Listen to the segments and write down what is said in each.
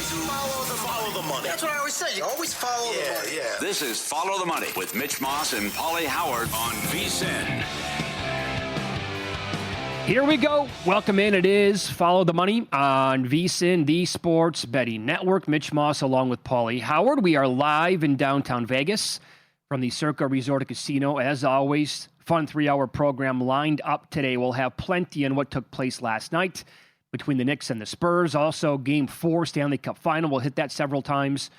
Follow the money. That's what I always say. You always follow the money. Yeah. This is Follow the Money with Mitch Moss and Paulie Howard on VSiN. Here we go. Welcome in. It is Follow the Money on VSiN, the Sports Betting Network. Mitch Moss along with Paulie Howard. We are live in downtown Vegas from the Circa Resort and Casino. As always, fun 3-hour program lined up today. We'll have plenty on what took place last night between the Knicks and the Spurs. Also, Game 4 Stanley Cup Final. We'll hit that several times.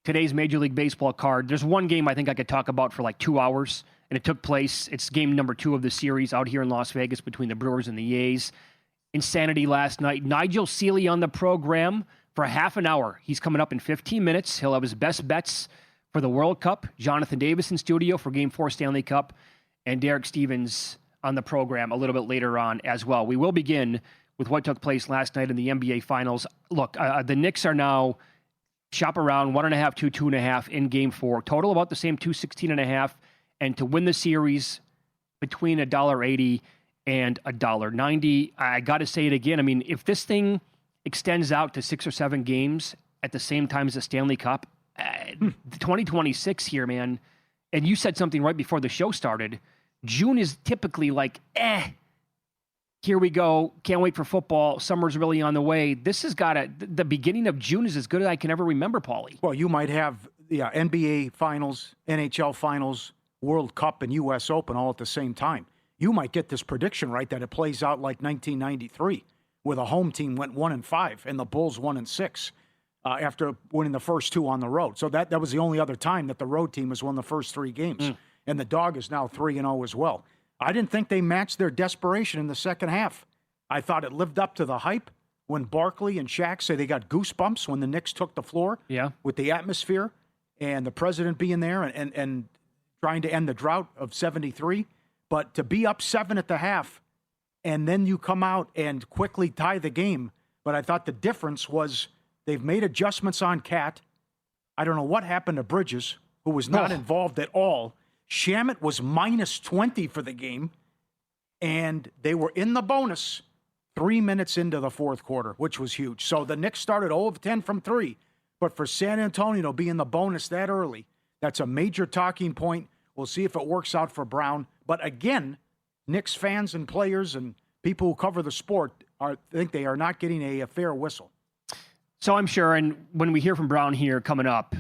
Today's Major League Baseball card. There's one game I think I could talk about for like 2 hours, and it took place. It's game number 2 of the series out here in Las Vegas between the Brewers and the A's. Insanity last night. Nigel Seeley on the program for half an hour. He's coming up in 15 minutes. He'll have his best bets for the World Cup. Jonathan Davis in studio for Game 4 Stanley Cup, and Derek Stevens on the program a little bit later on as well. We will begin with what took place last night in the NBA Finals. Look, the Knicks are now shop around 1.5, 2.5 in Game 4. Total about the same, 216.5. And to win the series between $1.80 and $1.90, I got to say it again. I mean, if this thing extends out to 6 or 7 games at the same time as the Stanley Cup, 2026 here, man. And you said something right before the show started. June is typically like, here we go. Can't wait for football. Summer's really on the way. This has got the beginning of June is as good as I can ever remember, Paulie. Well, you might have NBA Finals, NHL Finals, World Cup, and U.S. Open all at the same time. You might get this prediction right that it plays out like 1993, where the home team went 1-5 and the Bulls 1-6 after winning the first 2 on the road. So that was the only other time that the road team has won the first 3 games. And the Dog is now 3-0 as well. I didn't think they matched their desperation in the second half. I thought it lived up to the hype when Barkley and Shaq say they got goosebumps when the Knicks took the floor with the atmosphere and the president being there and trying to end the drought of 73. But to be up 7 at the half and then you come out and quickly tie the game. But I thought the difference was they've made adjustments on Cat. I don't know what happened to Bridges, who was not involved at all. Shamet was minus 20 for the game, and they were in the bonus 3 minutes into the fourth quarter, which was huge. So the Knicks started 0 of 10 from 3, but for San Antonio to be in the bonus that early, that's a major talking point. We'll see if it works out for Brown. But again, Knicks fans and players and people who cover the sport think they are not getting a fair whistle. So I'm sure, and when we hear from Brown here coming up,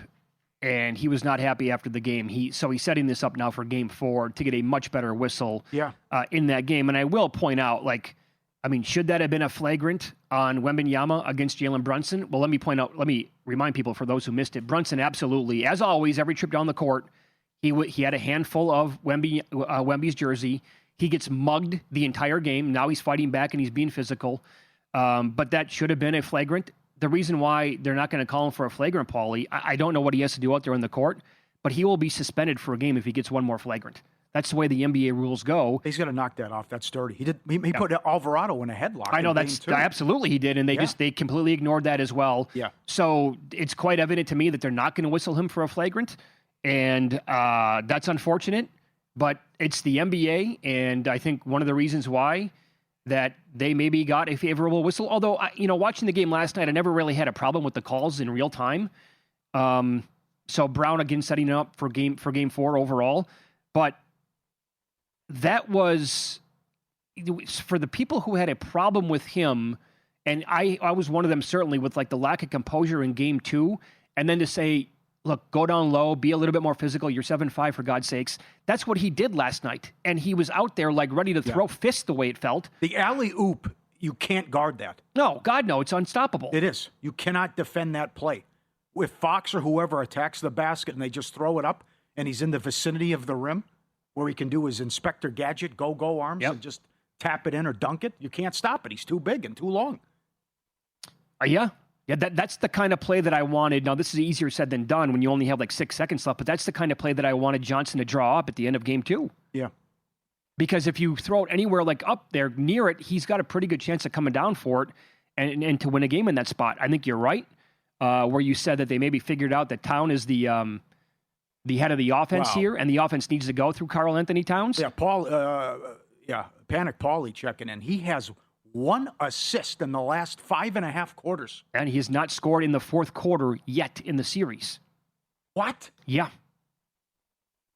and he was not happy after the game. He's setting this up now for Game 4 to get a much better whistle in that game. And I will point out, should that have been a flagrant on Wembanyama against Jalen Brunson? Well, let me remind people, for those who missed it, Brunson absolutely, as always, every trip down the court, he had a handful of Wemby's jersey. He gets mugged the entire game. Now he's fighting back and he's being physical. But that should have been a flagrant. The reason why they're not going to call him for a flagrant, Paulie, I don't know what he has to do out there in the court, but he will be suspended for a game if he gets one more flagrant. That's the way the NBA rules go. He's going to knock that off. That's dirty. He put Alvarado in a headlock. I know absolutely he did, and they completely ignored that as well. Yeah. So it's quite evident to me that they're not going to whistle him for a flagrant, and that's unfortunate. But it's the NBA, and I think one of the reasons why that they maybe got a favorable whistle. Although, watching the game last night, I never really had a problem with the calls in real time. So Brown again setting up for game 4 overall. But that was, for the people who had a problem with him, and I was one of them certainly, with like the lack of composure in Game 2, and then to say, look, go down low, be a little bit more physical. You're 7-5 for God's sakes. That's what he did last night. And he was out there like ready to throw fists the way it felt. The alley-oop, you can't guard that. No, God, no, it's unstoppable. It is. You cannot defend that play. If Fox or whoever attacks the basket and they just throw it up and he's in the vicinity of the rim where he can do his Inspector Gadget go-go arms and just tap it in or dunk it, you can't stop it. He's too big and too long. Yeah, that's the kind of play that I wanted. Now, this is easier said than done when you only have like 6 seconds left, but that's the kind of play that I wanted Johnson to draw up at the end of Game 2. Yeah. Because if you throw it anywhere like up there near it, he's got a pretty good chance of coming down for it and to win a game in that spot. I think you're right, where you said that they maybe figured out that Town is the head of the offense here, and the offense needs to go through Karl Anthony Towns. Yeah, Panic Paulie checking in. He has 1 assist in the last 5.5 quarters. And he has not scored in the fourth quarter yet in the series. What? Yeah.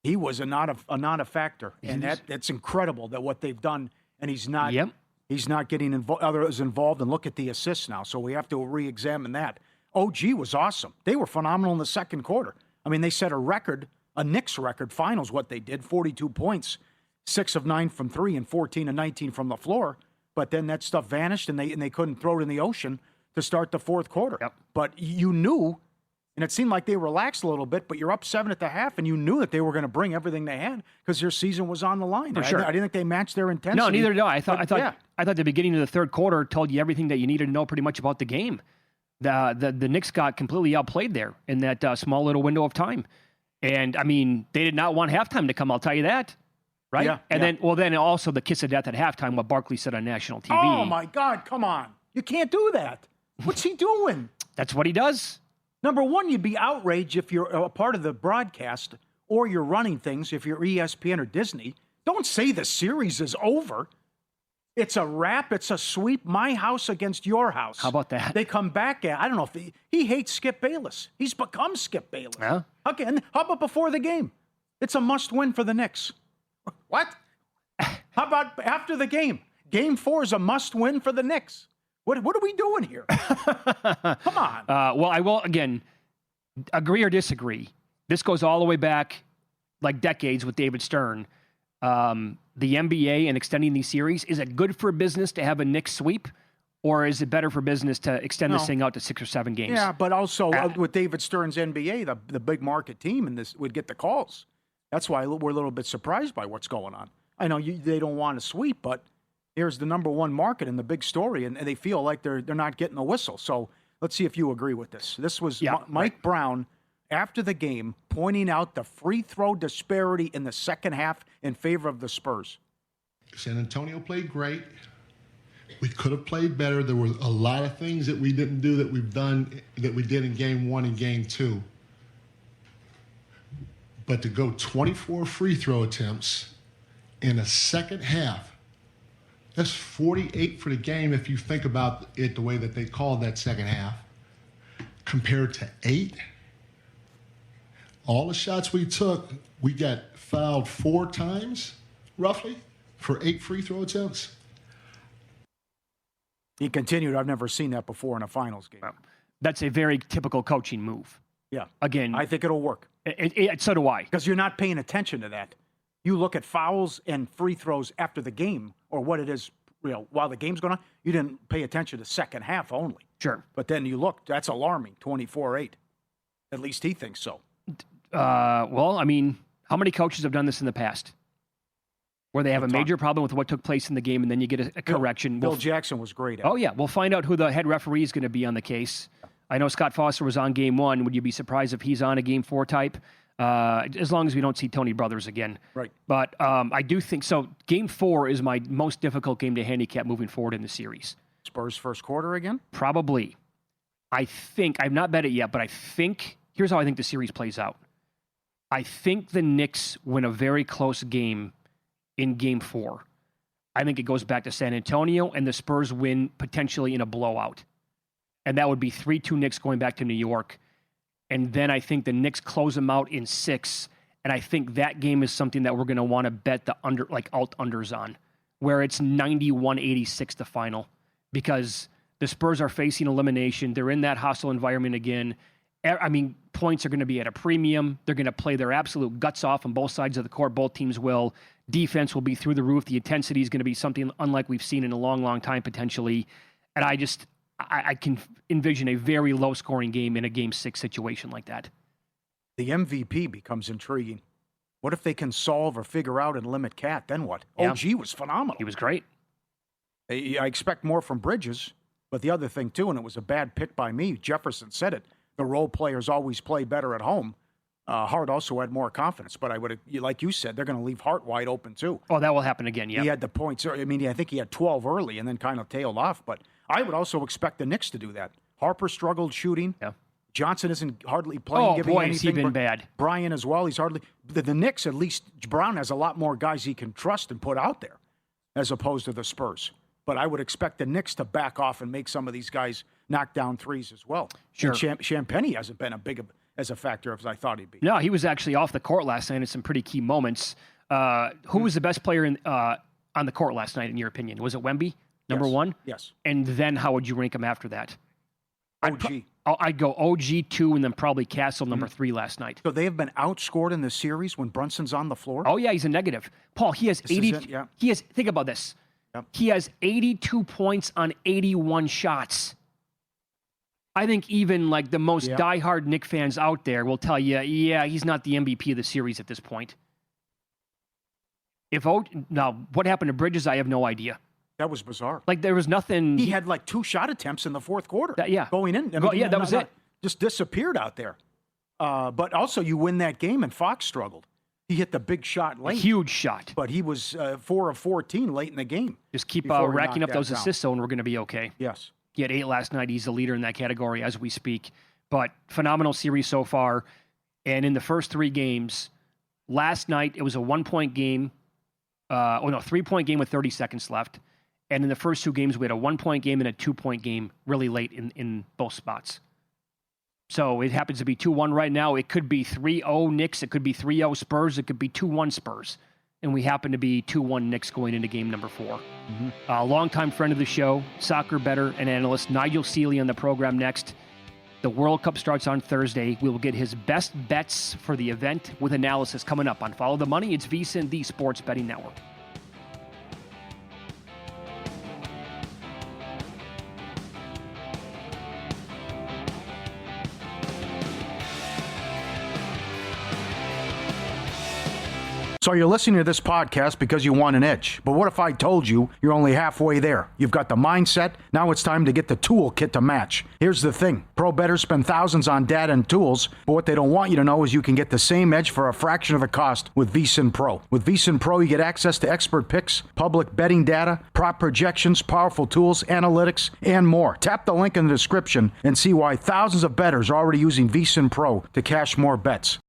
He was a non-factor, and that's incredible that what they've done, and he's not. Yep. He's not getting others involved. And look at the assists now, so we have to re-examine that. OG was awesome. They were phenomenal in the second quarter. I mean, they set a record, a Knicks record, finals. What they did, 42 points, 6 of 9 from 3, and 14 of 19 from the floor. But then that stuff vanished, and they couldn't throw it in the ocean to start the fourth quarter. Yep. But you knew. And it seemed like they relaxed a little bit, but you're up 7 at the half, and you knew that they were going to bring everything they had because their season was on the line. For sure. I didn't think they matched their intensity. No, neither did I. I thought the beginning of the third quarter told you everything that you needed to know pretty much about the game. The Knicks got completely outplayed there in that small little window of time. And, I mean, they did not want halftime to come, I'll tell you that. Right? Yeah, and then also the kiss of death at halftime, what Barkley said on national TV. Oh, my God, come on. You can't do that. What's he doing? That's what he does. Number one, you'd be outraged if you're a part of the broadcast or you're running things, if you're ESPN or Disney. Don't say the series is over. It's a wrap. It's a sweep. My house against your house. How about that? They come back at, I don't know if he hates Skip Bayless. He's become Skip Bayless. Yeah. Okay, and how about before the game? It's a must-win for the Knicks. What? How about after the game? Game 4 is a must-win for the Knicks. What are we doing here? Come on. Well, I will, again, agree or disagree. This goes all the way back, like decades with David Stern. The NBA and extending these series, is it good for business to have a Knicks sweep, or is it better for business to extend this thing out to 6 or 7 games? Yeah, but also with David Stern's NBA, the big market team in this would get the calls. That's why we're a little bit surprised by what's going on. I know they don't want to sweep, but here's the number one market and the big story, and they feel like they're not getting a whistle. So let's see if you agree with this. This was Mike Brown after the game pointing out the free throw disparity in the second half in favor of the Spurs. San Antonio played great. We could have played better. There were a lot of things that we didn't do that we did in game 1 and game 2. But to go 24 free throw attempts in a second half, that's 48 for the game if you think about it the way that they called that second half, compared to 8. All the shots we took, we got fouled 4 times, roughly, for 8 free throw attempts. He continued, I've never seen that before in a finals game. That's a very typical coaching move. Yeah. Again, I think it'll work. So do I. Because you're not paying attention to that. You look at fouls and free throws after the game, or what it is, while the game's going on. You didn't pay attention to the second half only. Sure. But then you look, that's alarming, 24-8. At least he thinks so. Well, I mean, how many coaches have done this in the past? Where they have a major problem with what took place in the game, and then you get a correction. Bill Jackson was great at it. Oh, yeah. We'll find out who the head referee is going to be on the case. I know Scott Foster was on game 1. Would you be surprised if he's on a game 4 type? As long as we don't see Tony Brothers again. Right. But I do think so. Game 4 is my most difficult game to handicap moving forward in the series. Spurs first quarter again? Probably. I think, I've not bet it yet, but I think, here's how I think the series plays out. I think the Knicks win a very close game in game 4. I think it goes back to San Antonio, and the Spurs win potentially in a blowout. And that would be 3-2 Knicks going back to New York. And then I think the Knicks close them out in 6. And I think that game is something that we're going to want to bet the alt-unders on, where it's 91-86 the final. Because the Spurs are facing elimination. They're in that hostile environment again. I mean, points are going to be at a premium. They're going to play their absolute guts off on both sides of the court. Both teams will. Defense will be through the roof. The intensity is going to be something unlike we've seen in a long, long time potentially. And I can envision a very low-scoring game in a Game 6 situation like that. The MVP becomes intriguing. What if they can solve or figure out and limit Cat? Then what? Yeah. OG was phenomenal. He was great. I expect more from Bridges, but the other thing, too, and it was a bad pick by me, Jefferson said it, the role players always play better at home. Hart also had more confidence, but like you said, they're going to leave Hart wide open, too. Oh, that will happen again, yeah. He had the points. I mean, I think he had 12 early and then kind of tailed off, but I would also expect the Knicks to do that. Harper struggled shooting. Yeah. Johnson isn't hardly playing. Oh, boy, has he been bad. Brian as well. He's hardly. The Knicks, at least, Brown has a lot more guys he can trust and put out there as opposed to the Spurs. But I would expect the Knicks to back off and make some of these guys knock down threes as well. Sure. And Champagnie hasn't been as a factor as I thought he'd be. No, he was actually off the court last night in some pretty key moments. Who was the best player on the court last night, in your opinion? Was it Wemby, number one? Yes. And then how would you rank him after that? OG. I'd go OG 2 and then probably Castle number 3 last night. So they have been outscored in the series when Brunson's on the floor? Oh, yeah, he's a negative. Paul, he has 80. Yeah. He has, think about this. Yep. He has 82 points on 81 shots. I think even like the most diehard Knick fans out there will tell you, yeah, he's not the MVP of the series at this point. Now, what happened to Bridges, I have no idea. That was bizarre. Like, there was nothing. He had like 2 shot attempts in the fourth quarter. Going in. That was it. Just disappeared out there. But also, you win that game, and Fox struggled. He hit the big shot late. A huge shot. But he was 4 of 14 late in the game. Just keep racking up those assists, and we're going to be okay. Yes. He had 8 last night. He's the leader in that category as we speak. But phenomenal series so far. And in the first 3 games, last night it was a 1-point game. 3-point game with 30 seconds left. And in the first 2 games, we had a 1-point game and a 2-point game really late in both spots. So it happens to be 2-1 right now. It could be 3-0 Knicks. It could be 3-0 Spurs. It could be 2-1 Spurs. And we happen to be 2-1 Knicks going into game number 4. Mm-hmm. A longtime friend of the show, soccer bettor and analyst, Nigel Seeley on the program next. The World Cup starts on Thursday. We will get his best bets for the event with analysis coming up on Follow the Money. It's VSiN, the Sports Betting Network. So you're listening to this podcast because you want an edge. But what if I told you you're only halfway there? You've got the mindset. Now it's time to get the toolkit to match. Here's the thing. Pro bettors spend thousands on data and tools, but what they don't want you to know is you can get the same edge for a fraction of the cost with VSiN Pro. With VSiN Pro, you get access to expert picks, public betting data, prop projections, powerful tools, analytics, and more. Tap the link in the description and see why thousands of bettors are already using VSiN Pro to cash more bets.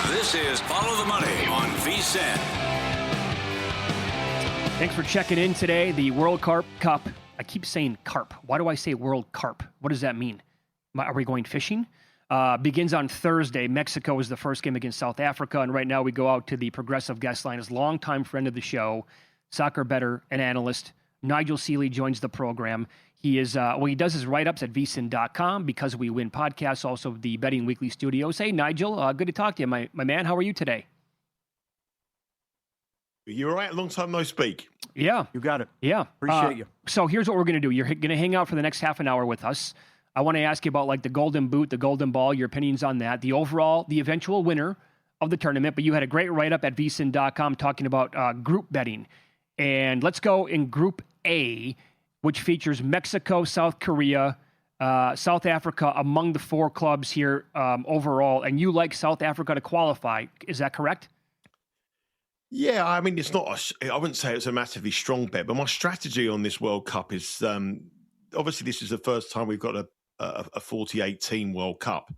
This is Follow the Money on VSiN. Thanks for checking in today. The World Cup. I keep saying carp. Why do I say World Cup? What does that mean? Are we going fishing? Begins on Thursday. Mexico is the first game against South Africa. And right now we go out to the progressive guest line. As longtime friend of the show, soccer bettor and analyst, Nigel Seeley joins the program. He is he does his write-ups at vsin.com, Because We Win podcasts, also the Betting Weekly Studios. Hey, Nigel, good to talk to you, my man. How are you today? You all right? Long time no speak. Yeah. You got it. Yeah. Appreciate you. So here's what we're going to do. You're going to hang out for the next half an hour with us. I want to ask you about like the golden boot, the golden ball, your opinions on that, the eventual winner of the tournament. But you had a great write-up at vsin.com talking about group betting. And let's go in Group A, which features Mexico, South Korea, South Africa among the 4 clubs here overall. And you like South Africa to qualify. Is that correct? Yeah, I mean, it's not, I wouldn't say it's a massively strong bet, but my strategy on this World Cup is, obviously this is the first time we've got a 48-team World Cup.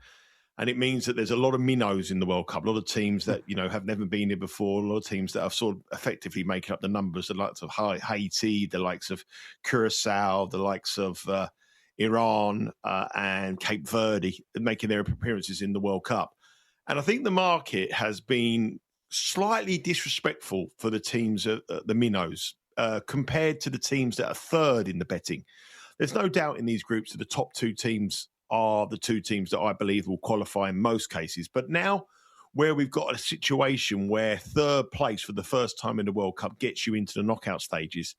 And it means that there's a lot of minnows in the World Cup, a lot of teams that, have never been here before, a lot of teams that are sort of effectively making up the numbers, the likes of Haiti, the likes of Curacao, the likes of Iran and Cape Verde making their appearances in the World Cup. And I think the market has been slightly disrespectful for the teams, the minnows, compared to the teams that are third in the betting. There's no doubt in these groups that the top 2 teams are the 2 teams that I believe will qualify in most cases. But now where we've got a situation where third place for the first time in the World Cup gets you into the knockout stages,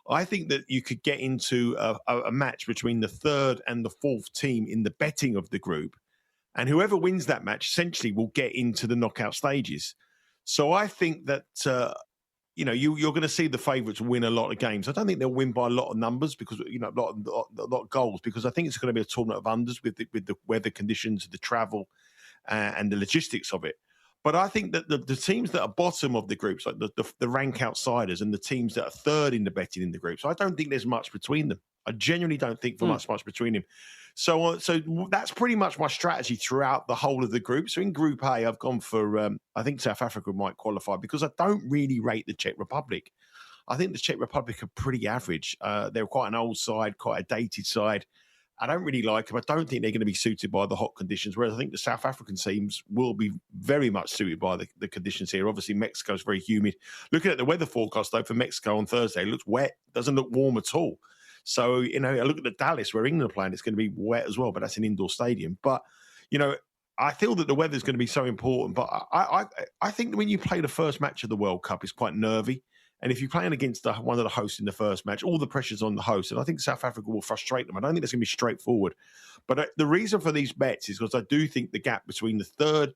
I think that you could get into a match between the third and the fourth team in the betting of the group. And whoever wins that match essentially will get into the knockout stages. So I think that, you're going to see the favourites win a lot of games. I don't think they'll win by a lot of numbers because, a lot of goals, because I think it's going to be a tournament of unders with the weather conditions, the travel and the logistics of it. But I think that the teams that are bottom of the groups, like the rank outsiders and the teams that are third in the betting in the groups, I don't think there's much between them. I genuinely don't think for much between him. So that's pretty much my strategy throughout the whole of the group. So in Group A, I've gone for, I think South Africa might qualify because I don't really rate the Czech Republic. I think the Czech Republic are pretty average. They're quite an old side, quite a dated side. I don't really like them. I don't think they're going to be suited by the hot conditions, whereas I think the South African teams will be very much suited by the conditions here. Obviously, Mexico's very humid. Looking at the weather forecast, though, for Mexico on Thursday, it looks wet. Doesn't look warm at all. So, I look at the Dallas where England are playing, it's going to be wet as well, but that's an indoor stadium. But, I feel that the weather's going to be so important. But I think that when you play the first match of the World Cup, it's quite nervy. And if you're playing against one of the hosts in the first match, all the pressure's on the host. And I think South Africa will frustrate them. I don't think that's going to be straightforward. But the reason for these bets is because I do think the gap between the third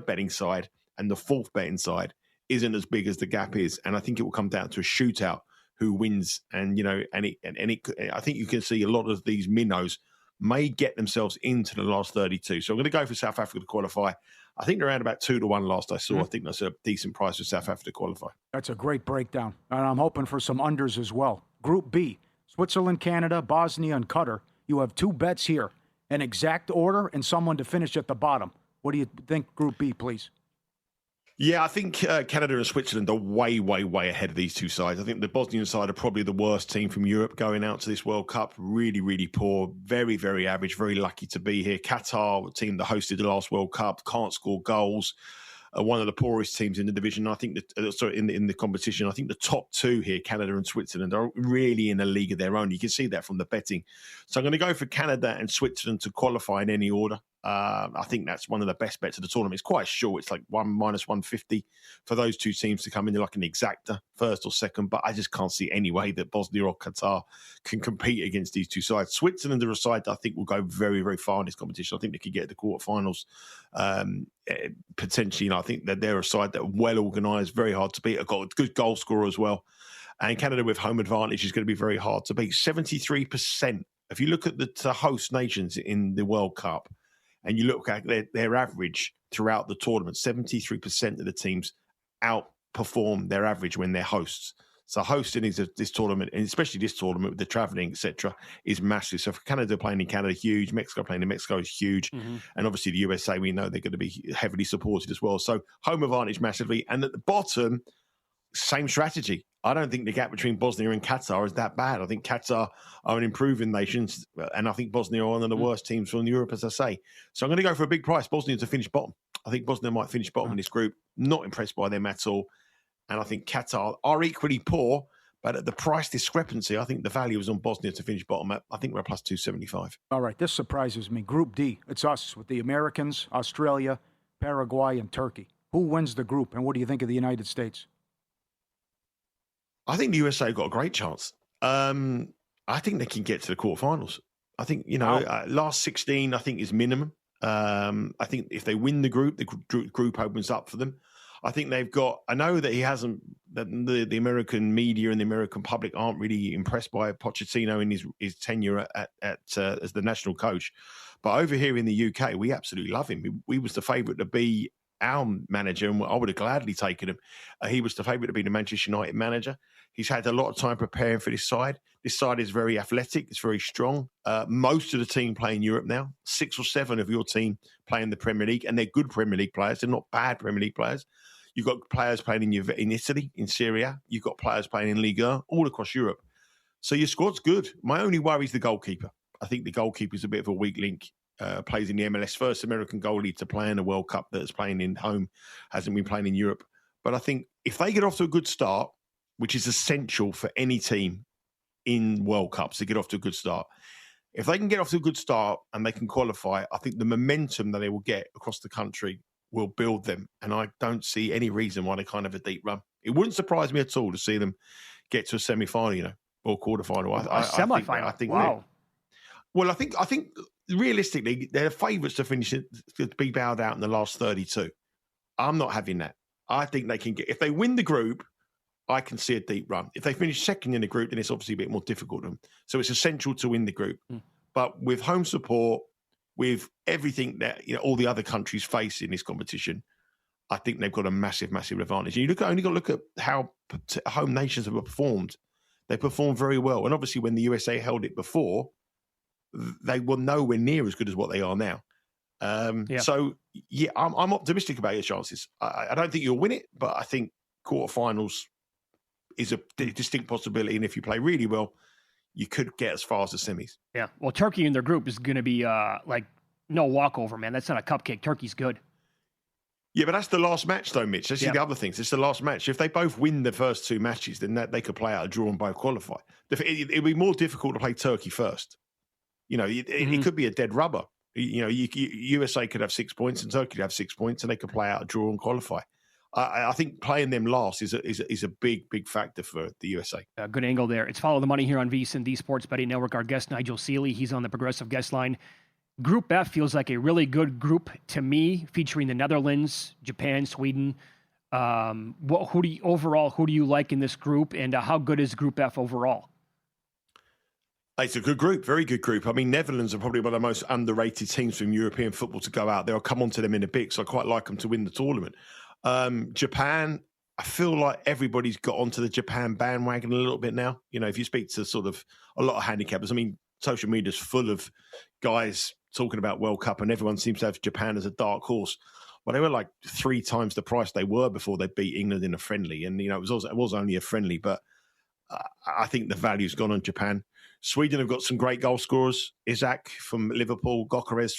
betting side and the fourth betting side isn't as big as the gap is. And I think it will come down to a shootout who wins. And, I think you can see a lot of these minnows may get themselves into the last 32. So I'm going to go for South Africa to qualify. I think they're around about 2-1 last I saw. I think that's a decent price for South Africa to qualify. That's a great breakdown. And I'm hoping for some unders as well. Group B, Switzerland, Canada, Bosnia, and Qatar. You have 2 bets here, an exact order and someone to finish at the bottom. What do you think, Group B, please? Yeah, I think Canada and Switzerland are way, way, way ahead of these two sides. I think the Bosnian side are probably the worst team from Europe going out to this World Cup. Really, really poor. Very, very average. Very lucky to be here. Qatar, a team that hosted the last World Cup, can't score goals. One of the poorest teams in the division. I think that in the competition, I think the top 2 here, Canada and Switzerland, are really in a league of their own. You can see that from the betting. So I'm going to go for Canada and Switzerland to qualify in any order. I think that's one of the best bets of the tournament. It's quite short. It's like -150 for those 2 teams to come in like an exacta, first or second. But I just can't see any way that Bosnia or Qatar can compete against these 2 sides. Switzerland are a side that I think will go very, very far in this competition. I think they could get to the quarterfinals. Potentially, I think that they're a side that are well organised, very hard to beat. I've got a good goal scorer as well. And Canada with home advantage is going to be very hard to beat. 73%. If you look at the host nations in the World Cup, and you look at their average throughout the tournament, 73% of the teams outperform their average when they're hosts. So hosting this tournament, and especially this tournament with the travelling, etc., is massive. So for Canada playing in Canada, huge. Mexico playing in Mexico is huge. Mm-hmm. And obviously the USA, we know they're going to be heavily supported as well. So home advantage massively. And at the bottom, same strategy. I don't think the gap between Bosnia and Qatar is that bad. I think Qatar are an improving nation, and I think Bosnia are one of the worst teams from Europe, as I say. So I'm going to go for a big price. Bosnia to finish bottom. I think Bosnia might finish bottom in this group. Not impressed by them at all. And I think Qatar are equally poor, but at the price discrepancy, I think the value is on Bosnia to finish bottom. I think we're plus 275. All right, this surprises me. Group D, it's us with the Americans, Australia, Paraguay, and Turkey. Who wins the group, and what do you think of the United States? I think the USA got a great chance. I think they can get to the quarterfinals. I think, last 16, I think is minimum. I think if they win the group opens up for them. I think they've got, I know that he hasn't, that the American media and the American public aren't really impressed by Pochettino in his tenure as the national coach. But over here in the UK, we absolutely love him. We was the favourite to be our manager, and I would have gladly taken him. He was the favourite to be the Manchester United manager. He's had a lot of time preparing for this side. This side is very athletic. It's very strong. Most of the team play in Europe now. 6 or 7 of your team play in the Premier League, and they're good Premier League players. They're not bad Premier League players. You've got players playing in Italy, in Serie A. You've got players playing in Liga, all across Europe. So your squad's good. My only worry is the goalkeeper. I think the goalkeeper is a bit of a weak link. Plays in the MLS, first American goalie to play in a World Cup that's playing in home, hasn't been playing in Europe. But I think if they get off to a good start, which is essential for any team in World Cups to get off to a good start, if they can get off to a good start and they can qualify, I think the momentum that they will get across the country will build them. And I don't see any reason why they can't have a deep run. It wouldn't surprise me at all to see them get to a semi-final, or quarter-final. Semi-final. I think wow. Well, I think realistically, they're favourites to finish it, to be bowed out in the last 32. I'm not having that. I think they can get, if they win the group, I can see a deep run. If they finish second in the group, then it's obviously a bit more difficult for them. So it's essential to win the group. But with home support, with everything that all the other countries face in this competition, I think they've got a massive, massive advantage. And only got to look at how home nations have performed They performed very well. And obviously when the USA held it before, they were nowhere near as good as what they are now. So, yeah, I'm optimistic about your chances. I don't think you'll win it, but I think quarterfinals is a distinct possibility. And if you play really well, you could get as far as the semis. Yeah. Well, Turkey in their group is going to be like no walkover, man. That's not a cupcake. Turkey's good. Yeah, but that's the last match, though, Mitch. That's the other things. It's the last match. If they both win the first two matches, then they could play out a draw and both qualify. It'd be more difficult to play Turkey first. You know, it could be a dead rubber. You know, USA could have 6 points and Turkey could have 6 points, and they could play out a draw and qualify. I think playing them last is a big factor for the USA. Good angle there. It's Follow the Money here on VSiN, the Sports Betting Network. Our guest, Nigel Seeley, he's on the Progressive Guest Line. Group F feels like a really good group to me, featuring the Netherlands, Japan, Sweden. Who do you like in this group, and how good is Group F overall? It's a good group, very good group. I mean, Netherlands are probably one of the most underrated teams from European football to go out there. I'll come on to them in a bit, so I quite like them to win the tournament. Japan, I feel like everybody's got onto the Japan bandwagon a little bit now. You know, if you speak to sort of a lot of handicappers, I mean, social media's full of guys talking about World Cup, and everyone seems to have Japan as a dark horse. Well, they were like 3 times the price they were before they beat England in a friendly. And, you know, it was only a friendly, but I think the value's gone on Japan. Sweden have got some great goal scorers. Isak from Liverpool, Gyökeres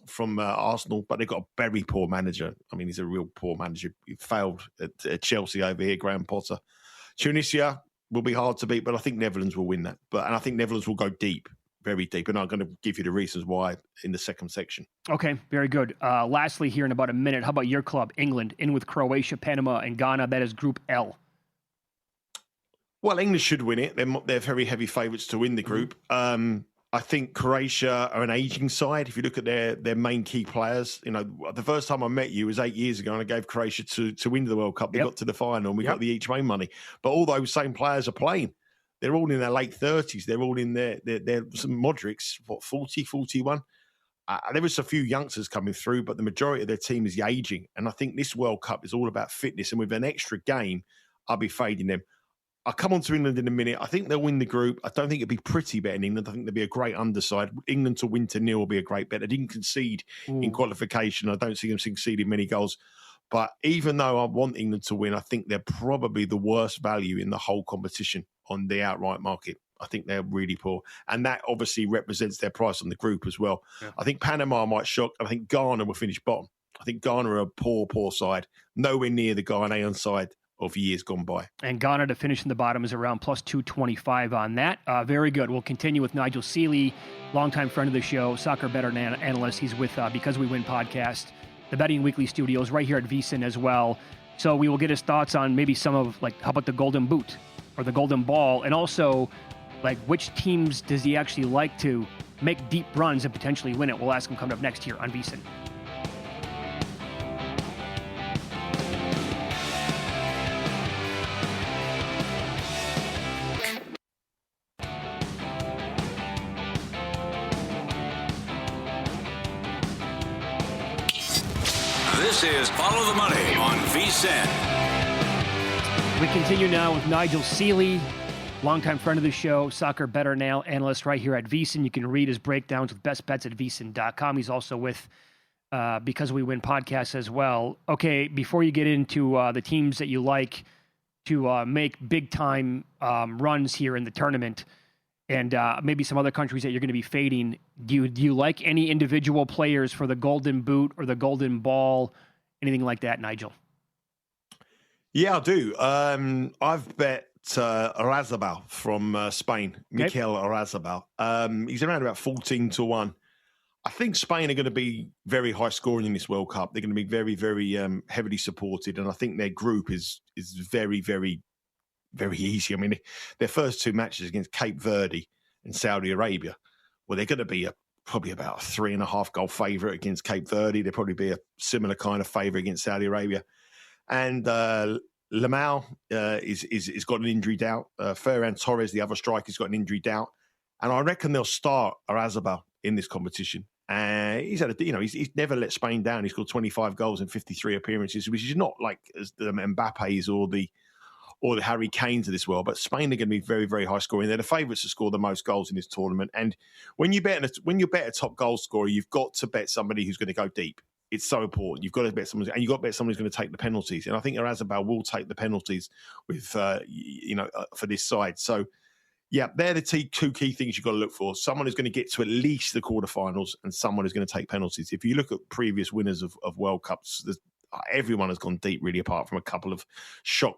from Arsenal, but they've got a very poor manager. I mean, he's a real poor manager. He failed at Chelsea over here, Graham Potter. Tunisia will be hard to beat, but I think Netherlands will win that. And I think Netherlands will go deep, very deep. And I'm going to give you the reasons why in the second section. Okay, very good. Lastly, here in about a minute, how about your club, England, in with Croatia, Panama, and Ghana? That is Group L. Well, England should win it. They're very heavy favourites to win the group. I think Croatia are an ageing side. If you look at their main key players, you know, the first time I met you was 8 years ago, and I gave Croatia to win the World Cup. They got to the final, and we got the each way money. But all those same players are playing. They're all in their late 30s. They're all in their some Modric's, 40, 41. There was a few youngsters coming through, but the majority of their team is ageing. And I think this World Cup is all about fitness. And with an extra game, I'll be fading them. I'll come on to England in a minute. I think they'll win the group. I don't think it'd be pretty betting England. I think they'll be a great underside. England to win to 0 will be a great bet. They didn't concede in qualification. I don't see them conceding many goals. But even though I want England to win, I think they're probably the worst value in the whole competition on the outright market. I think they're really poor. And that obviously represents their price on the group as well. Yeah. I think Panama might shock. I think Ghana will finish bottom. I think Ghana are a poor side. Nowhere near the Ghanaian side of years gone by. And Ghana to finish in the bottom is around plus 225 on that. Very good. We'll continue with Nigel Seeley, longtime friend of the show, soccer bettor analyst. He's with Because We Win podcast, the Betting Weekly studios right here at VSiN as well. So we will get his thoughts on maybe some of, like, how about the Golden Boot or the Golden Ball? And also, like, which teams does he actually like to make deep runs and potentially win it? We'll ask him coming up next here on VSiN. This is Follow the Money on VSiN. We continue now with Nigel Seeley, longtime friend of the show, soccer bettor analyst right here at VSiN. You can read his breakdowns with best bets at VSiN.com. He's also with Because We Win podcast as well. Okay, before you get into the teams that you like to make big-time runs here in the tournament, and maybe some other countries that you're going to be fading, do you like any individual players for the Golden Boot or the Golden Ball, anything like that, Nigel? Yeah, I do. I've bet Oyarzabal from Spain, Mikel Oyarzabal. He's around about 14-1. I think Spain are going to be very high scoring in this World Cup. They're going to be very, very heavily supported, and I think their group is very, very, very easy. I mean, their first two matches against Cape Verde and Saudi Arabia, well, they're going to be probably about a 3.5 goal favourite against Cape Verde. They'll probably be a similar kind of favourite against Saudi Arabia. And Lamau is got an injury doubt. Ferran Torres, the other striker, has got an injury doubt. And I reckon they'll start Oyarzabal in this competition. He's had he's never let Spain down. He's scored 25 goals in 53 appearances, which is not like as the Mbappe's or or the Harry Kanes of this world, but Spain are going to be very, very high scoring. They're the favourites to score the most goals in this tournament. And when you bet a top goal scorer, you've got to bet somebody who's going to go deep. It's so important. You've got to bet someone, and you've got to bet someone who's going to take the penalties. And I think Oyarzabal will take the penalties with, for this side. So, yeah, they're the two key things you've got to look for. Someone who's going to get to at least the quarterfinals, and someone who's going to take penalties. If you look at previous winners of World Cups, everyone has gone deep, really, apart from a couple of shock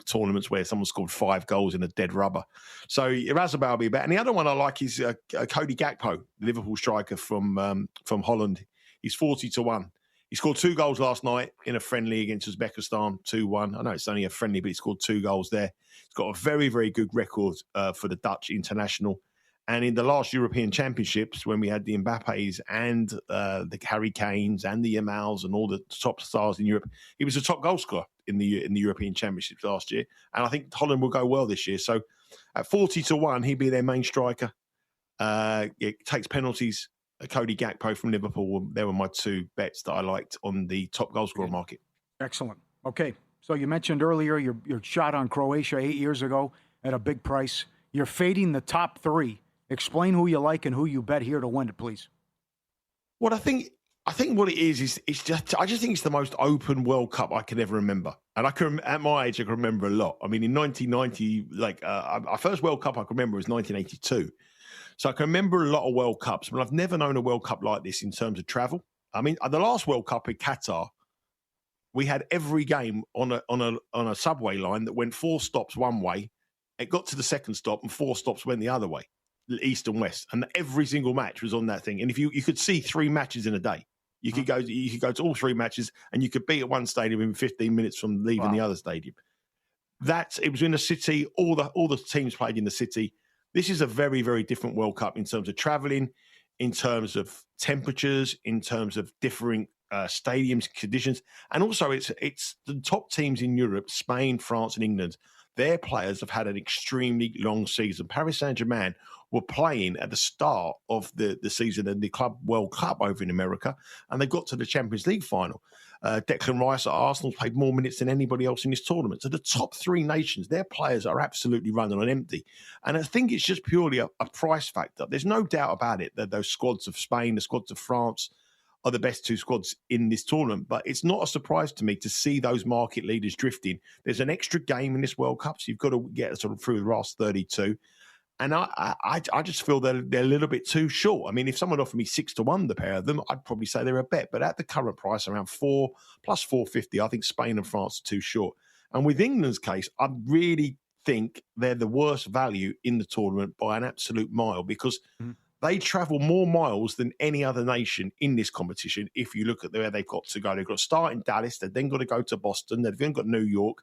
tournaments where someone scored 5 goals in a dead rubber. So Oyarzabal will be better. And the other one I like is Cody Gakpo, the Liverpool striker from Holland. He's 40-1. He scored 2 goals last night in a friendly against Uzbekistan, 2-1. I know it's only a friendly, but he scored 2 goals there. He's got a very, very good record for the Dutch international. And in the last European Championships, when we had the Mbappes and the Harry Kanes and the Yamals and all the top stars in Europe, he was a top goal scorer in the European Championships last year. And I think Holland will go well this year. So at 40-1, he'd be their main striker. It takes penalties. Cody Gakpo from Liverpool, they were my 2 bets that I liked on the top goal scorer market. Excellent. Okay, so you mentioned earlier your shot on Croatia 8 years ago at a big price. You're fading the top 3. Explain who you like and who you bet here to win it, please. Well, I think what it is it's just I just think it's the most open World Cup I can ever remember, and at my age I can remember a lot. I mean, in 1990, our first World Cup I can remember was 1982. So I can remember a lot of World Cups, but I've never known a World Cup like this in terms of travel. I mean, the last World Cup in Qatar, we had every game on a subway line that went 4 stops one way. It got to the second stop and 4 stops went the other way, east and west, and every single match was on that thing. And if you could see 3 matches in a day, you could go to all 3 matches, and you could be at one stadium in 15 minutes from leaving the other stadium. It was in the city. All the teams played in the city. This is a very, very different World Cup in terms of traveling, in terms of temperatures, in terms of differing stadiums, conditions. And also it's the top teams in Europe, Spain, France and England. Their players have had an extremely long season. Paris Saint-Germain were playing at the start of the season in the Club World Cup over in America, and they got to the Champions League final. Declan Rice at Arsenal played more minutes than anybody else in this tournament. So the top 3 nations, their players are absolutely running on empty. And I think it's just purely a price factor. There's no doubt about it that those squads of Spain, the squads of France are the best 2 squads in this tournament. But it's not a surprise to me to see those market leaders drifting. There's an extra game in this World Cup, so you've got to get sort of through the last 32. And I just feel they're a little bit too short. I mean, if someone offered me 6-1, the pair of them, I'd probably say they're a bet. But at the current price, around 4 plus 450, I think Spain and France are too short. And with England's case, I really think they're the worst value in the tournament by an absolute mile, because they travel more miles than any other nation in this competition. If you look at where they've got to go, they've got to start in Dallas, they've then got to go to Boston, they've then got New York.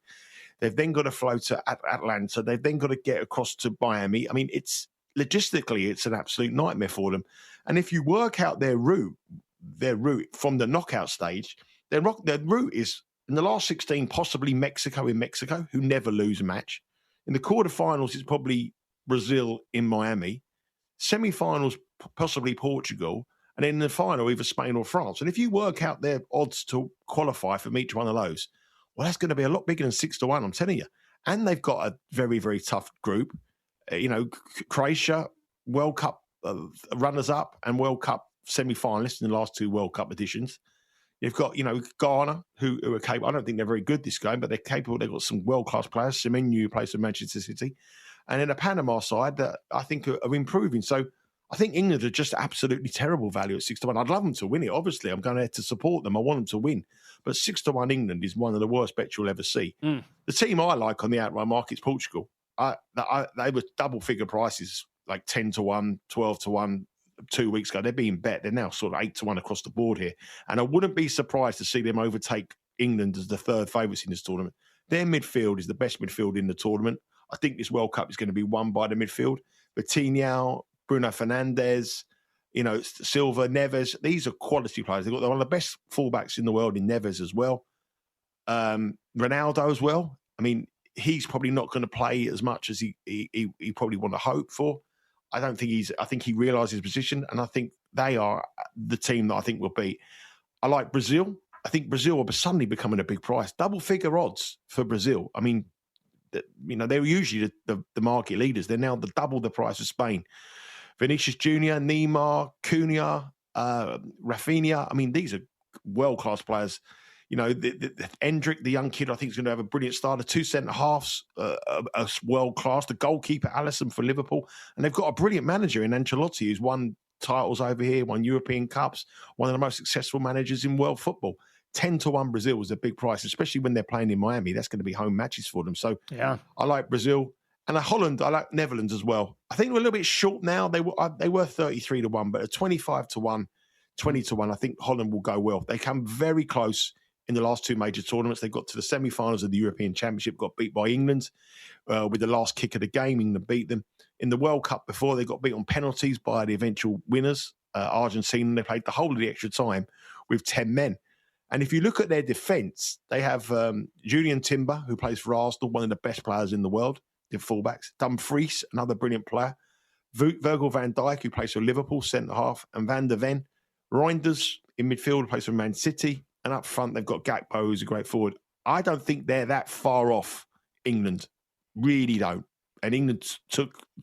They've then got to flow to Atlanta. They've then got to get across to Miami. I mean, logistically, it's an absolute nightmare for them. And if you work out their route from the knockout stage, their route is, in the last 16, possibly Mexico, who never lose a match. In the quarterfinals, it's probably Brazil in Miami. Semi-finals, possibly Portugal. And then in the final, either Spain or France. And if you work out their odds to qualify from each one of those, well, that's going to be a lot bigger than 6-1, I'm telling you. And they've got a very, very tough group. Croatia, World Cup runners-up and World Cup semi-finalists in the last 2 World Cup editions. You've got, Ghana, who are capable. I don't think they're very good this game, but they're capable. They've got some world-class players. Semenyo, who plays for Manchester City. And then a Panama side that I think are improving. So I think England are just absolutely terrible value at 6-1. I'd love them to win it. Obviously, I'm going to support them. I want them to win. But 6-1 England is one of the worst bets you'll ever see. The team I like on the outright market is Portugal. They were double-figure prices, like 10-1, 12-1 2 weeks ago. They're being bet. They're now sort of 8-1 across the board here. And I wouldn't be surprised to see them overtake England as the 3rd favourites in this tournament. Their midfield is the best midfield in the tournament. I think this World Cup is going to be won by the midfield. Coutinho, Bruno Fernandes, Silva, Neves. These are quality players. They've got one of the best fullbacks in the world in Neves as well. Ronaldo as well. I mean, he's probably not going to play as much as he probably want to hope for. I think he realises his position, and I think they are the team that I think will beat. I like Brazil. I think Brazil are suddenly becoming a big price. Double-figure odds for Brazil. I mean, they're usually the market leaders. They're now double the price of Spain. Vinicius Junior, Neymar, Cunha, Rafinha. I mean, these are world-class players. Endrick, the young kid, I think is going to have a brilliant start. The 2 centre-halves are world-class. The goalkeeper, Alisson, for Liverpool. And they've got a brilliant manager in Ancelotti, who's won titles over here, won European Cups, one of the most successful managers in world football. 10-1 Brazil is a big price, especially when they're playing in Miami. That's going to be home matches for them. So yeah, I like Brazil. And Holland, I like Netherlands as well. I think we're a little bit short now. They were 33-1, but at 25-1, 20-1, I think Holland will go well. They come very close in the last 2 major tournaments. They got to the semi-finals of the European Championship, got beat by England with the last kick of the game. England beat them. In the World Cup before, they got beat on penalties by the eventual winners, Argentina. They played the whole of the extra time with 10 men. And if you look at their defence, they have Julian Timber, who plays for Arsenal, one of the best players in the world, the fullbacks. Dumfries, another brilliant player. Virgil van Dijk, who plays for Liverpool, centre-half. And Van der Ven. Reinders in midfield, plays for Man City. And up front, they've got Gakpo, who's a great forward. I don't think they're that far off England. Really don't. And England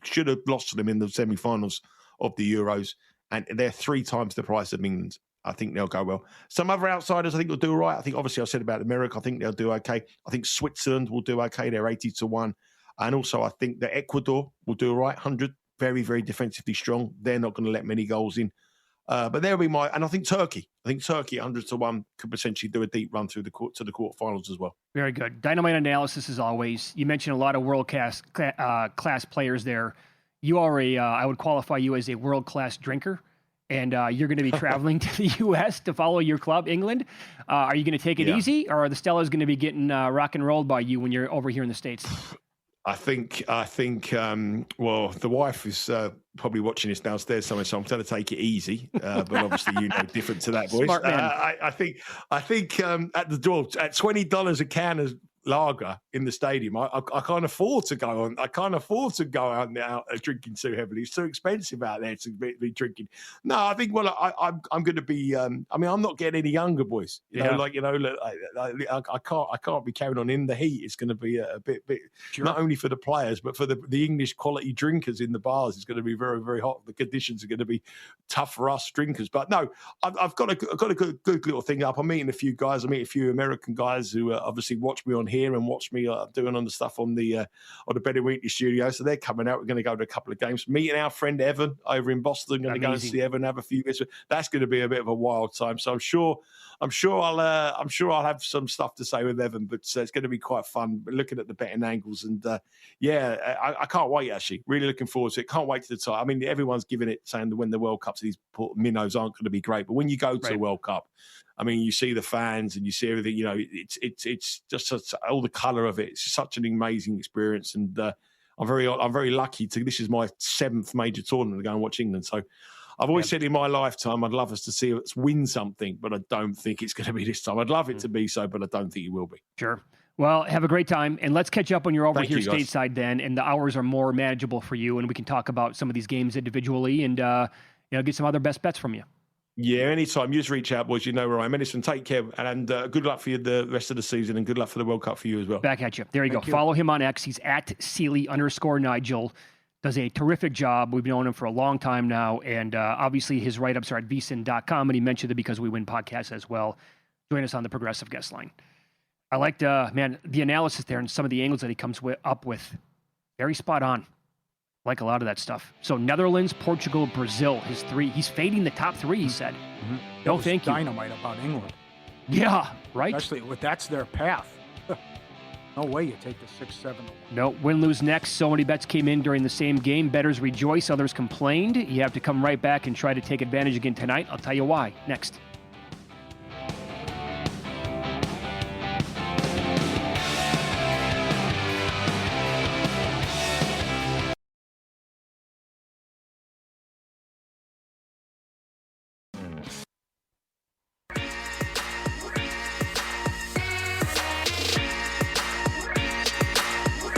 should have lost to them in the semi-finals of the Euros. And they're 3 times the price of England. I think they'll go well. Some other outsiders I think will do all right. I think obviously I said about America. I think they'll do okay. I think Switzerland will do okay. They're 80-1. And also I think that Ecuador will do all right. 100, very, very defensively strong. They're not going to let many goals in. But there'll be and I think Turkey. 100-1 could potentially do a deep run through to the quarterfinals as well. Very good. Dynamite analysis as always. You mentioned a lot of world-class players there. You are I would qualify you as a world-class drinker. And you're going to be traveling to the U.S. to follow your club, England. Are you going to take it easy, or are the Stellas going to be getting rock and rolled by you when you're over here in the States? I think. Well, the wife is probably watching this downstairs somewhere, so I'm going to take it easy. But obviously, different to that, boys. Smart man. I think at the door at $20 a can of lager in the stadium, I can't afford to go on. I can't afford to go out drinking too heavily. It's too expensive out there to be drinking. No, I think. Well, I'm going to be. I mean, I'm not getting any younger, boys. I can't be carrying on in the heat. It's going to be a bit sure. Not only for the players, but for the English quality drinkers in the bars. It's going to be very, very hot. The conditions are going to be tough for us drinkers. But no, I've got a good little thing up. I'm meeting a few guys. I meet a few American guys who obviously watch me on here and watch me doing on the stuff on the Betting Weekly studio. So they're coming out. We're going to go to a couple of games. Meeting our friend Evan over in Boston. Going to go and see Evan, have a few bits. That's going to be a bit of a wild time. So I'm sure I'll have some stuff to say with Evan. But it's going to be quite fun. Looking at the betting angles and I can't wait. Actually, really looking forward to it. Can't wait to the time. I mean, everyone's giving it saying that when the World Cups, these minnows aren't going to be great. But when you go to the World Cup, I mean, you see the fans and you see everything. It's just all the colour of it. It's such an amazing experience, and I'm very lucky to. This is my 7th major tournament to go and watch England. So I've always said in my lifetime I'd love us to see us win something, but I don't think it's going to be this time. I'd love it to be so, but I don't think it will be. Sure. Well, have a great time, and let's catch up when you're over here stateside then, and the hours are more manageable for you, and we can talk about some of these games individually and get some other best bets from you. Yeah, anytime. You just reach out, boys. You know where I am. Edison, take care. And good luck for you the rest of the season, and good luck for the World Cup for you as well. Back at you. There you go. Follow him on X. He's at Sealy_Nigel. Does a terrific job. We've known him for a long time now. And obviously his write-ups are at vsin.com. And he mentioned the Because We Win podcast as well. Join us on the Progressive Guest Line. I liked, the analysis there and some of the angles that he comes up with. Very spot on. Like a lot of that stuff. So Netherlands, Portugal, Brazil, his 3. He's fading the top 3, he said. Mm-hmm. No, thank you. Dynamite about England. Yeah, right? Especially that's their path. No way you take the 6-7. No, win, lose next. So many bets came in during the same game. Bettors rejoice, others complained. You have to come right back and try to take advantage again tonight. I'll tell you why. Next.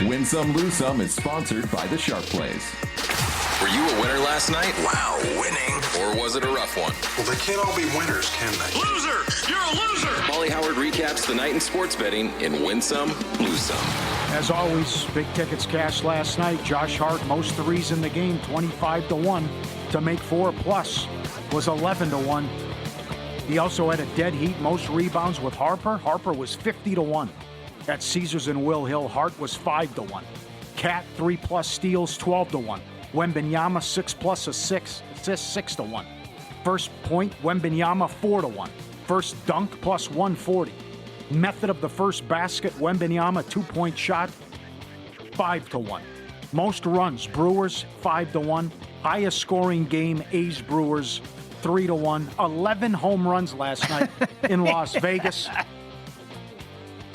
Win Some, Lose Some is sponsored by the Sharp Plays. Were you a winner last night? Wow, winning. Or was it a rough one? Well, they can't all be winners, can they? Loser! You're a loser! Paulie Howard recaps recaps the night in sports betting in Win Some, Lose Some. As always, big tickets cash last night. Josh Hart, most threes in the game, 25-1 to make 4 plus, was 11-1. He also had a dead heat, most rebounds with Harper. Harper was 50-1. At Caesars and Will Hill, Hart was 5-1. Cat, 3 plus steals, 12-1. Wembanyama, 6 plus assists, 6-1. First point, Wembanyama, 4-1. First dunk, plus 140. Method of the first basket, Wembanyama, 2-point shot, 5-1. Most runs, Brewers, 5-1. Highest scoring game, A's Brewers, 3-1. 11 home runs last night in Las Vegas.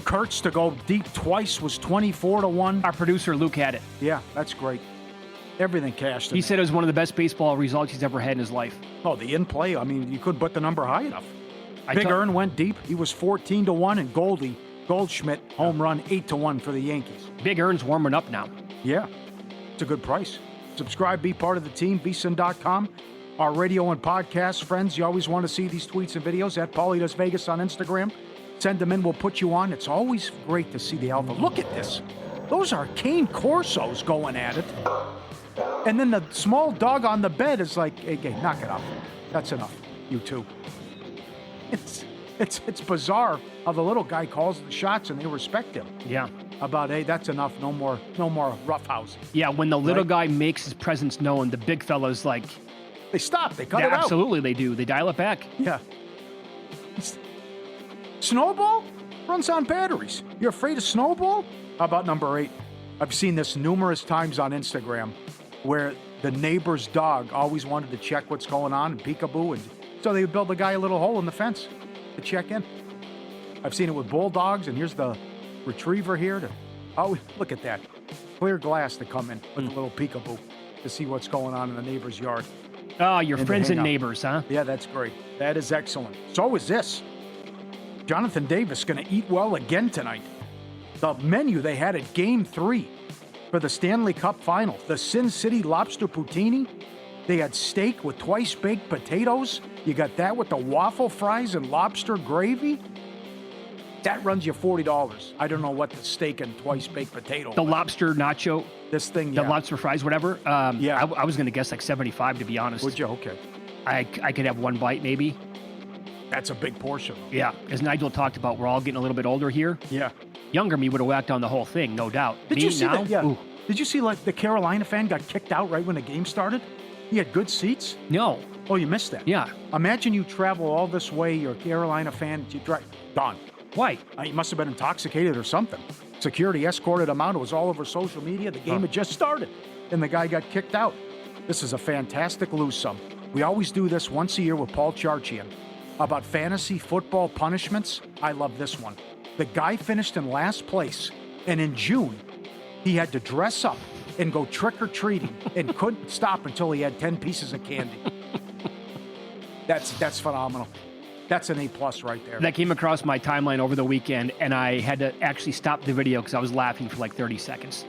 Kurtz to go deep twice was 24-1. Our producer, Luke, had it. Yeah, that's great. Everything cashed. He said it was one of the best baseball results he's ever had in his life. Oh, the in-play, I mean, you couldn't put the number high enough. Big Earn went deep. He was 14-1, and Goldschmidt, home run, 8-1 for the Yankees. Big Earn's warming up now. Yeah, it's a good price. Subscribe, be part of the team, vsin.com. Our radio and podcast friends, you always want to see these tweets and videos at Paulie Does Vegas on Instagram. Send them in, we'll put you on. It's always great to see the alpha. Look at this. Those are Cane Corsos going at it. And then the small dog on the bed is like, hey, knock it off. That's enough, you two. It's bizarre how the little guy calls the shots and they respect him. Yeah. About, hey, that's enough. No more roughhouse. Yeah, when the little guy makes his presence known, the big fella's like... They stop. They cut it out. Absolutely, they do. They dial it back. Yeah. Snowball runs on batteries. You're afraid of Snowball? How about number 8? I've seen this numerous times on Instagram where the neighbor's dog always wanted to check what's going on and peekaboo, and so they would build the guy a little hole in the fence to check in. I've seen it with bulldogs, and here's the retriever here. Look at that. Clear glass to come in with a little peekaboo to see what's going on in the neighbor's yard. Oh, your friends and neighbors, huh? Yeah, that's great. That is excellent. So is this. Jonathan Davis going to eat well again tonight. The menu they had at Game 3 for the Stanley Cup Final. The Sin City Lobster Poutine. They had steak with twice-baked potatoes. You got that with the waffle fries and lobster gravy. That runs you $40. I don't know what the steak and twice-baked potato. The lobster nacho. This thing, the lobster fries, whatever. Yeah. I was going to guess like 75, to be honest. Would you? Okay. I could have one bite, maybe. That's a big portion. Yeah. As Nigel talked about, we're all getting a little bit older here. Yeah. Younger me would have whacked on the whole thing, no doubt. Did you see now? that? Yeah. Ooh. Did you see like the Carolina fan got kicked out right when the game started? He had good seats. No. Oh, you missed that? Yeah. Imagine you travel all this way, you're a Carolina fan, you drive, gone. Why? He must have been intoxicated or something. Security escorted him out. It was all over social media. The game had just started, and the guy got kicked out. This is a fantastic lose some. We always do this once a year with Paul Charchian about fantasy football punishments. I love this one. The guy finished in last place, and in June, he had to dress up and go trick-or-treating and couldn't stop until he had 10 pieces of candy. That's phenomenal. That's an A+ right there. That came across my timeline over the weekend, and I had to actually stop the video because I was laughing for like 30 seconds.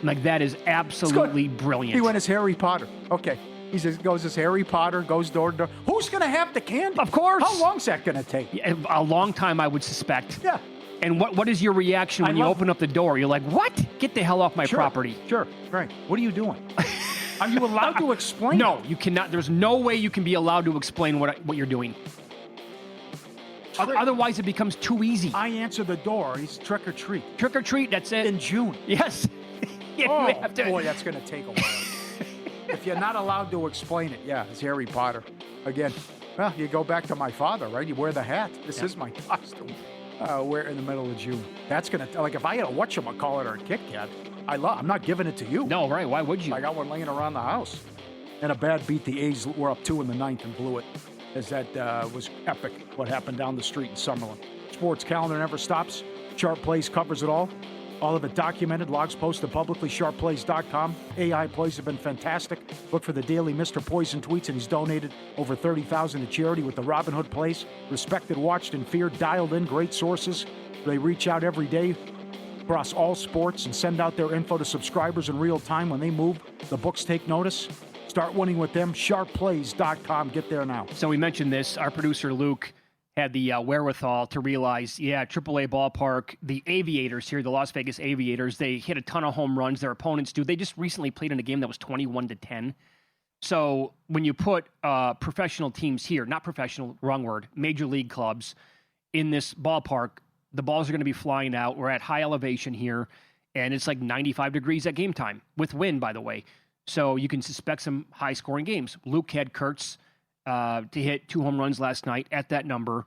I'm like, that is absolutely brilliant. He went as Harry Potter. Okay. He says, goes as Harry Potter, goes door to door. Who's going to have the candy? Of course. How long's that going to take? A long time, I would suspect. Yeah. And what is your reaction when you open up the door? You're like, what? Get the hell off my property. Sure. Right. What are you doing? Are you allowed to explain? No, you cannot. There's no way you can be allowed to explain what you're doing. Otherwise, it becomes too easy. I answer the door. He's trick or treat. Trick or treat, that's it. In June. Yes. Yeah, oh, boy, that's going to take a while. If you're not allowed to explain it, yeah, it's Harry Potter. Again, well, you go back to my father, right? You wear the hat. This is my costume. We're in the middle of June. That's going to, like, if I had a whatchamacallit or a Kit Kat, I'm not giving it to you. No, right. Why would you? I got one laying around the house. And a bad beat. The A's were up 2 in the 9th and blew it. As that was epic, what happened down the street in Summerlin. Sports calendar never stops. Sharp Plays covers it all. All of it documented. Logs posted publicly. SharpPlays.com. AI plays have been fantastic. Look for the daily Mr. Poison tweets, and he's donated over $30,000 to charity with the Robin Hood plays. Respected, watched, and feared. Dialed in. Great sources. They reach out every day across all sports and send out their info to subscribers in real time. When they move, the books take notice. Start winning with them. SharpPlays.com. Get there now. So we mentioned this. Our producer, Luke, had the wherewithal to realize, AAA ballpark, the Aviators here, the Las Vegas Aviators, they hit a ton of home runs. Their opponents do. They just recently played in a game that was 21-10. So when you put professional teams here, not professional, wrong word, major league clubs in this ballpark, the balls are going to be flying out. We're at high elevation here, and it's like 95 degrees at game time with wind, by the way. So you can suspect some high-scoring games. Luke had Kurtz to hit 2 home runs last night at that number.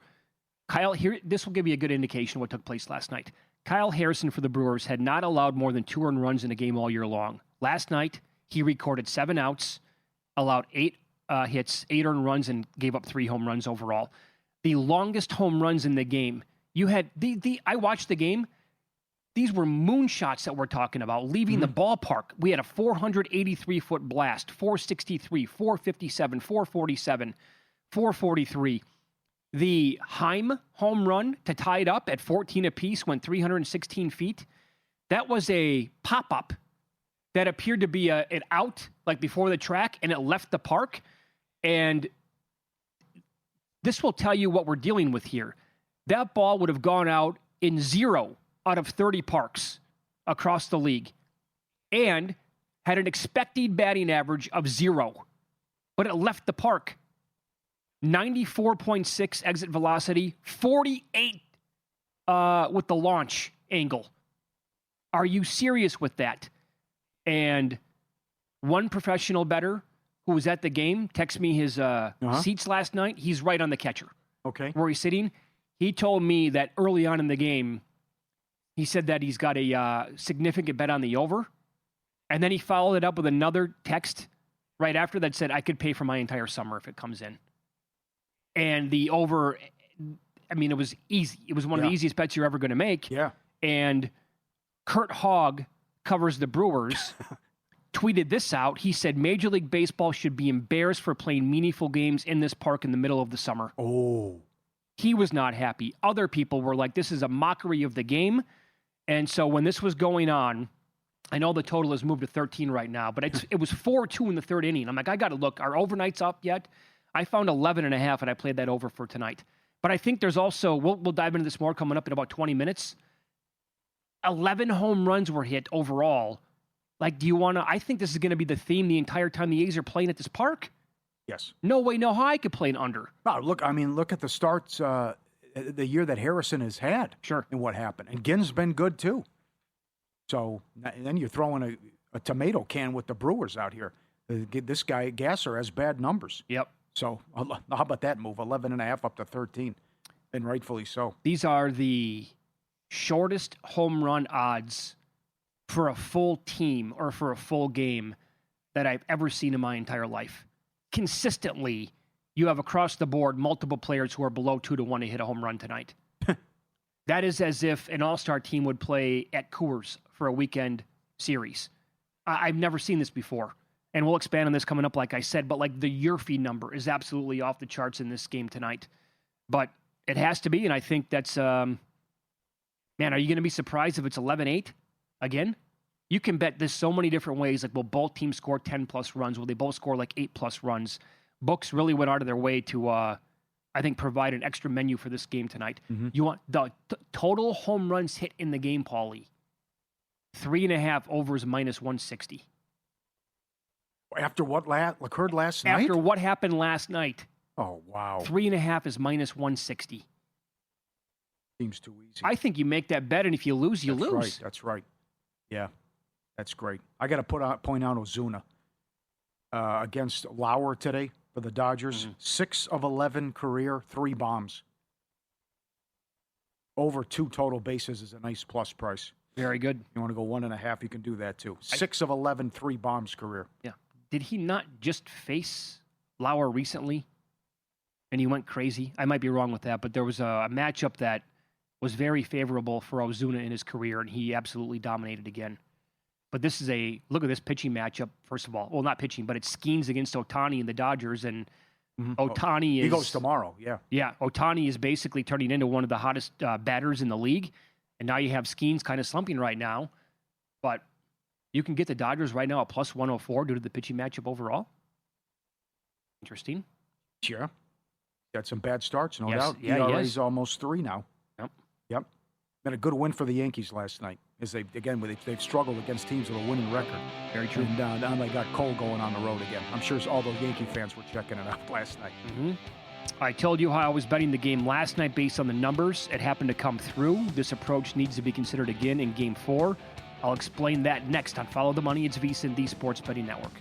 Kyle, here, this will give you a good indication of what took place last night. Kyle Harrison for the Brewers had not allowed more than 2 earned runs in a game all year long. Last night, he recorded 7 outs, allowed 8 hits, 8 earned runs, and gave up 3 home runs overall. The longest home runs in the game. You had I watched the game. These were moonshots that we're talking about, leaving the ballpark. We had a 483-foot blast, 463, 457, 447, 443. The Heim home run to tie it up at 14 apiece went 316 feet. That was a pop-up that appeared to be an out, like before the track, and it left the park. And this will tell you what we're dealing with here. That ball would have gone out in 0 out of 30 parks across the league and had an expected batting average of 0, but it left the park. 94.6 exit velocity, 48 with the launch angle. Are you serious with that? And one professional bettor who was at the game texted me his seats last night. He's right on the catcher. Okay. Where he's sitting. He told me that early on in the game, he said that he's got a significant bet on the over. And then he followed it up with another text right after that said, I could pay for my entire summer if it comes in. And the over, I mean, it was easy. It was one of the easiest bets you're ever going to make. Yeah. And Kurt Hogg covers the Brewers, tweeted this out. He said, Major League Baseball should be embarrassed for playing meaningful games in this park in the middle of the summer. Oh. He was not happy. Other people were like, this is a mockery of the game. And so when this was going on, I know the total has moved to 13 right now, but it was 4-2 in the third inning. I'm like, I got to look. Are overnight's up yet? I found 11.5, and I played that over for tonight. But I think there's also, we'll dive into this more coming up in about 20 minutes. 11 home runs were hit overall. Like, do you want to, I think this is going to be the theme the entire time the A's are playing at this park. Yes. No way, no how I could play an under. No, look at the starts the year that Harrison has had. Sure. And what happened. And Ginn's been good, too. So then you're throwing a tomato can with the Brewers out here. This guy, Gasser, has bad numbers. Yep. So how about that move? 11.5 up to 13, and rightfully so. These are the shortest home run odds for a full team or for a full game that I've ever seen in my entire life. Consistently, you have across the board multiple players who are below 2-1 to hit a home run tonight. That is as if an all-star team would play at Coors for a weekend series. I've never seen this before. And we'll expand on this coming up, like I said, but like the Yurfie number is absolutely off the charts in this game tonight. But it has to be, and I think that's, man, are you going to be surprised if it's 11-8 again? You can bet this so many different ways. Like, will both teams score 10-plus runs? Will they both score like 8-plus runs? Books really went out of their way to, I think, provide an extra menu for this game tonight. Mm-hmm. You want the total home runs hit in the game, Paulie. 3.5 overs minus 160. After what occurred last night? After what happened last night. Oh, wow. 3.5 is minus 160. Seems too easy. I think you make that bet, and if you lose, you lose. That's right. Yeah, that's great. I got to point out Ozuna against Lauer today for the Dodgers. 6 of 11 career, 3 bombs. Over 2 total bases is a nice plus price. Very good. You want to go 1.5, you can do that too. 6 of 11, 3 bombs career. Yeah. Did he not just face Lauer recently and he went crazy? I might be wrong with that, but there was a matchup that was very favorable for Ozuna in his career, and he absolutely dominated again. But this is look at this pitching matchup, first of all. Well, not pitching, but it's Skeens against Ohtani and the Dodgers, and Ohtani is... He goes tomorrow, yeah. Yeah, Ohtani is basically turning into one of the hottest batters in the league, and now you have Skeens kind of slumping right now, but... You can get the Dodgers right now at plus 104 due to the pitching matchup overall. Interesting. Sure. Got some bad starts, no Yes. doubt. Yeah, he ERA's is. almost 3 now. Yep. Been a good win for the Yankees last night. As they've struggled against teams with a winning record. Very true. And now they got Cole going on the road again. I'm sure all those Yankee fans were checking it out last night. Mm-hmm. I told you how I was betting the game last night based on the numbers. It happened to come through. This approach needs to be considered again in Game 4. I'll explain that next on Follow the Money. It's VSiN, the Sports Betting Network.